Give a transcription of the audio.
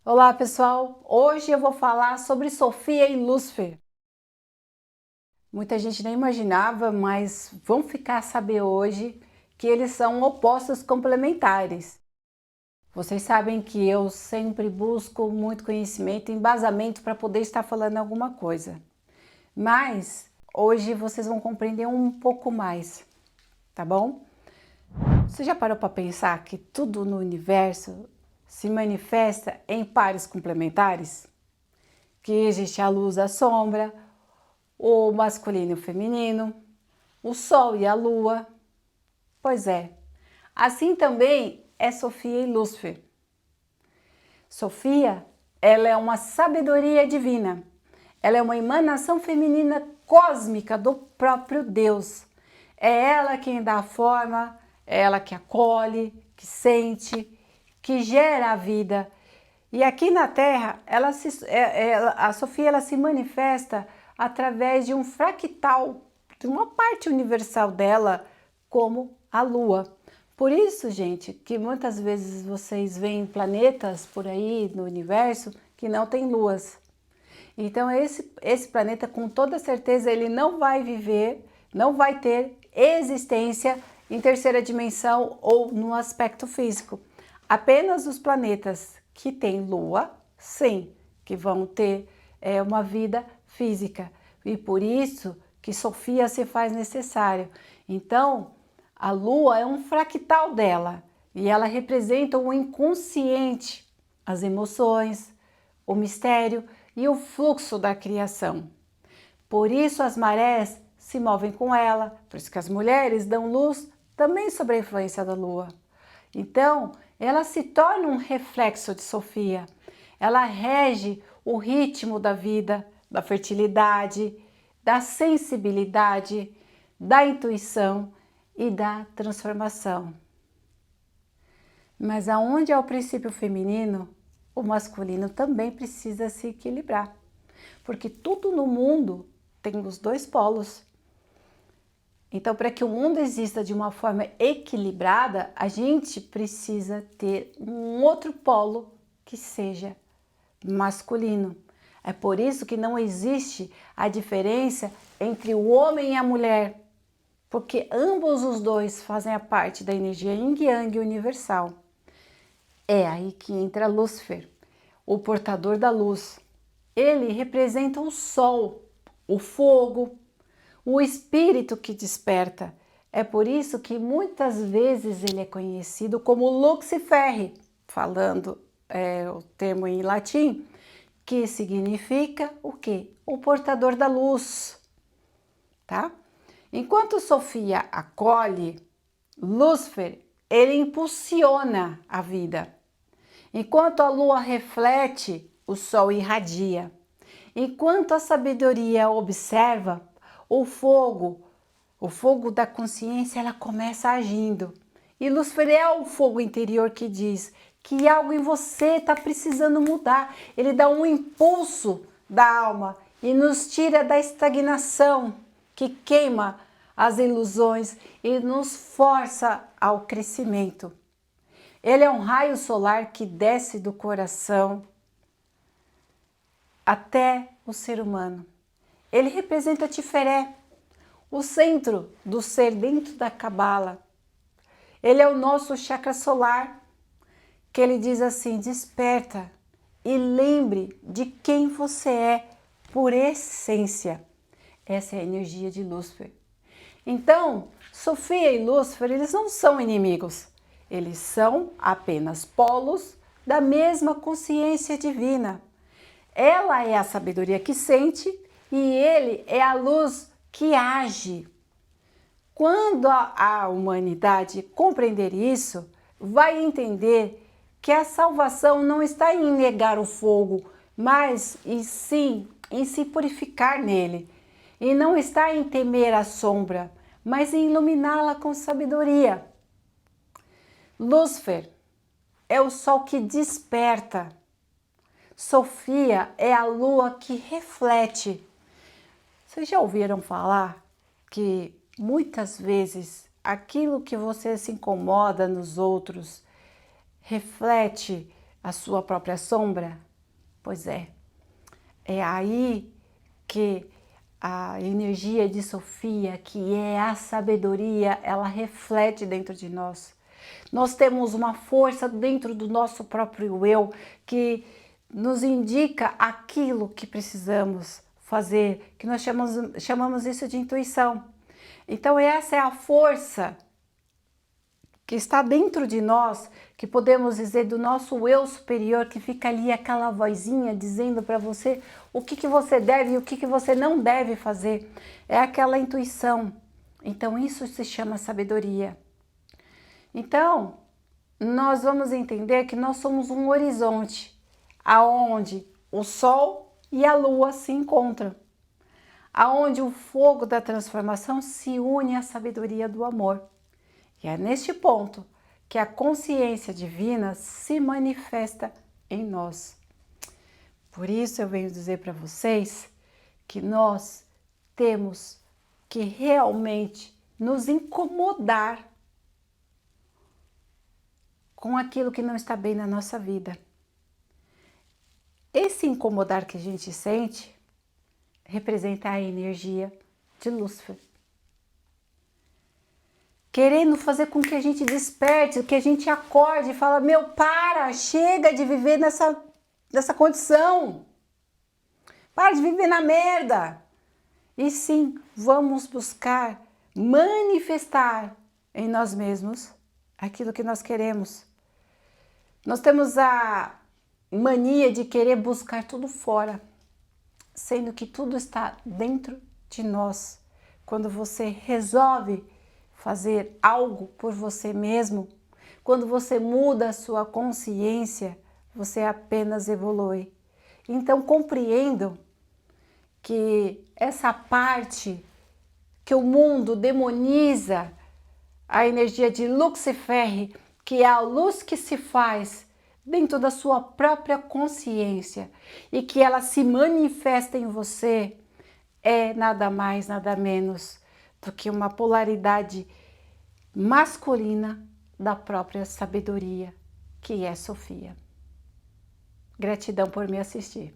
Olá pessoal, hoje eu vou falar sobre Sofia e Lúcifer. Muita gente nem imaginava, mas vão ficar a saber hoje que eles são opostos complementares. Vocês sabem que eu sempre busco muito conhecimento e embasamento para poder estar falando alguma coisa. Mas hoje vocês vão compreender um pouco mais, tá bom? Você já parou para pensar que tudo no universo se manifesta em pares complementares? Que existe a luz e a sombra, o masculino e o feminino, o sol e a lua. Pois é, assim também é Sofia e Lúcifer. Sofia, ela é uma sabedoria divina. Ela é uma emanação feminina cósmica do próprio Deus. É ela quem dá a forma, é ela que acolhe, que sente, que gera a vida. E aqui na Terra, a Sofia ela se manifesta através de um fractal, de uma parte universal dela, como a Lua. Por isso, gente, que muitas vezes vocês veem planetas por aí no universo que não tem luas. Então esse planeta, com toda certeza, ele não vai viver, não vai ter existência em terceira dimensão ou no aspecto físico. Apenas os planetas que têm lua, sim, que vão ter uma vida física. E por isso que Sofia se faz necessário. Então, a lua é um fractal dela e ela representa o inconsciente, as emoções, o mistério e o fluxo da criação. Por isso as marés se movem com ela, por isso que as mulheres dão luz também sob a influência da lua. Então, ela se torna um reflexo de Sofia. Ela rege o ritmo da vida, da fertilidade, da sensibilidade, da intuição e da transformação. Mas aonde há o princípio feminino, o masculino também precisa se equilibrar. Porque tudo no mundo tem os dois polos. Então, para que o mundo exista de uma forma equilibrada, a gente precisa ter um outro polo que seja masculino. É por isso que não existe a diferença entre o homem e a mulher, porque ambos os dois fazem a parte da energia Yin Yang universal. É aí que entra Lúcifer, o portador da luz. Ele representa o sol, o fogo, o espírito que desperta. É por isso que muitas vezes ele é conhecido como Lucifer, falando o termo em latim, que significa o quê? O portador da luz, tá? Enquanto Sofia acolhe, Lúcifer, ele impulsiona a vida. Enquanto a lua reflete, o sol irradia. Enquanto a sabedoria observa, o fogo da consciência, ela começa agindo. E Lúcifer é o fogo interior que diz que algo em você está precisando mudar. Ele dá um impulso da alma e nos tira da estagnação que queima as ilusões e nos força ao crescimento. Ele é um raio solar que desce do coração até o ser humano. Ele representa Tiferé, o centro do ser dentro da Cabala. Ele é o nosso chakra solar, que ele diz assim: desperta e lembre de quem você é por essência. Essa é a energia de Lúcifer. Então, Sofia e Lúcifer, eles não são inimigos. Eles são apenas polos da mesma consciência divina. Ela é a sabedoria que sente e ele é a luz que age. Quando a humanidade compreender isso, vai entender que a salvação não está em negar o fogo, mas e sim em se purificar nele. E não está em temer a sombra, mas em iluminá-la com sabedoria. Lúcifer é o sol que desperta. Sofia é a lua que reflete. Vocês já ouviram falar que muitas vezes aquilo que você se incomoda nos outros reflete a sua própria sombra? Pois é aí que a energia de Sofia, que é a sabedoria, ela reflete dentro de nós. Nós temos uma força dentro do nosso próprio eu que nos indica aquilo que precisamos fazer, que nós chamamos isso de intuição. Então essa é a força que está dentro de nós, que podemos dizer do nosso eu superior, que fica ali aquela vozinha dizendo para você o que você deve e o que você não deve fazer. É aquela intuição. Então isso se chama sabedoria. Então, nós vamos entender que nós somos um horizonte, aonde o Sol e a Lua se encontram, aonde o fogo da transformação se une à sabedoria do amor. E é neste ponto que a consciência divina se manifesta em nós. Por isso eu venho dizer para vocês que nós temos que realmente nos incomodar com aquilo que não está bem na nossa vida. Esse incomodar que a gente sente representa a energia de Lúcifer, querendo fazer com que a gente desperte, que a gente acorde e fala, meu, chega de viver nessa condição, para de viver na merda. E sim, vamos buscar manifestar em nós mesmos aquilo que nós queremos. Nós temos a mania de querer buscar tudo fora, sendo que tudo está dentro de nós. Quando você resolve fazer algo por você mesmo, quando você muda a sua consciência, você apenas evolui. Então compreendam que essa parte que o mundo demoniza, a energia de Lúcifer, que é a luz que se faz dentro da sua própria consciência e que ela se manifesta em você, é nada mais, nada menos do que uma polaridade masculina da própria sabedoria, que é Sofia. Gratidão por me assistir.